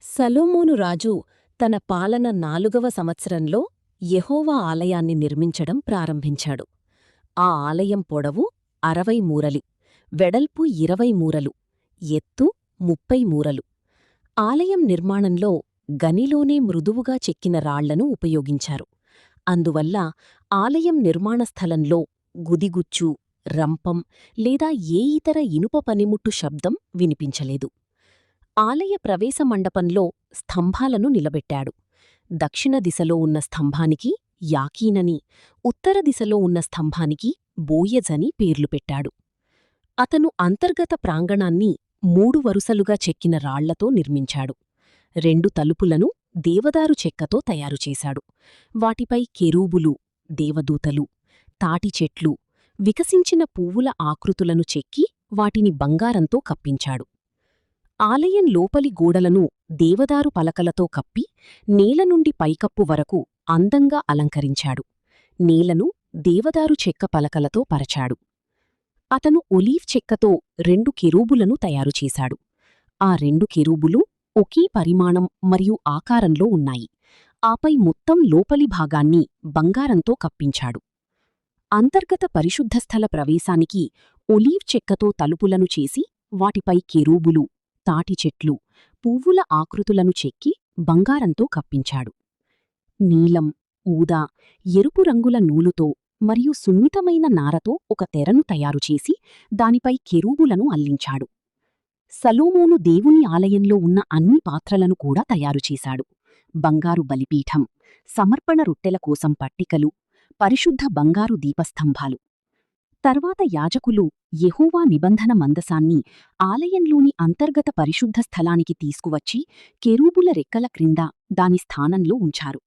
సలోమోను రాజు తన పాలన 4వ సంవత్సరంలో యెహోవా ఆలయాన్ని నిర్మించడం ప్రారంభించాడు. ఆ ఆలయం పొడవు 60 మూరలు, వెడల్పు 20 మూరలు, ఎత్తు 30 మూరలు. ఆలయం నిర్మాణంలో గనిలోనే మృదువుగా చెక్కిన రాళ్లను ఉపయోగించారు. అందువల్ల ఆలయం నిర్మాణ స్థలంలో గుదిగుచ్చు, రంపం లేదా ఏ ఇతర ఇనుప పనిముట్టు శబ్దం వినిపించలేదు. ఆలయ ప్రవేశ మండపంలో స్తంభాలను నిలబెట్టాడు. దక్షిణ దిశలో ఉన్న స్తంభానికి యాకీనని, ఉత్తర దిశలో ఉన్న స్తంభానికి బోయజని పేర్లు పెట్టాడు. అతను అంతర్గత ప్రాంగణాన్ని 3 వరుసలుగా చెక్కిన రాళ్లతో నిర్మించాడు. 2 తలుపులను దేవదారు చెక్కతో తయారుచేశాడు. వాటిపై కెరూబులు, దేవదూతలు, తాటి చెట్లు, వికసించిన పువ్వుల ఆకృతులను చెక్కి వాటిని బంగారంతో కప్పించాడు. ఆలయం లోపలి గోడలను దేవదారు పలకలతో కప్పి నేలనుండి పైకప్పు వరకు అందంగా అలంకరించాడు. నేలను దేవదారు చెక్క పలకలతో పరచాడు. అతను ఒలీవ్ చెక్కతో 2 కెరూబులను తయారుచేశాడు. ఆ 2 కెరూబులు ఒకే పరిమాణం మరియు ఆకారంలో ఉన్నాయి. ఆపై మొత్తం లోపలి భాగాన్ని బంగారంతో కప్పించాడు. అంతర్గత పరిశుద్ధస్థల ప్రవేశానికి ఒలీవ్ చెక్కతో తలుపులను చేసి వాటిపై కెరూబులు, తాటి చెట్లు, పువ్వుల ఆకృతులను చెక్కి బంగారంతో కప్పించాడు. నీలం, ఊదా, ఎరుపు రంగుల నూలుతో మరియు సున్నితమైన నారతో ఒక తెరను తయారుచేసి దానిపై కెరూబులను అల్లించాడు. సలోమోను దేవుని ఆలయంలో ఉన్న అన్ని పాత్రలను కూడా తయారుచేశాడు. బంగారు బలిపీఠం, సమర్పణ రొట్టెల కోసం పట్టికలు, పరిశుద్ధ బంగారు దీపస్తంభాలు. తర్వాత యాజకులు యెహోవా నిబంధన మందసాన్ని ఆలయంలోని అంతర్గత పరిశుద్ధ స్థలానికి తీసుకువచ్చి కెరూబుల రెక్కల క్రింద దాని స్థానంలో ఉంచారు.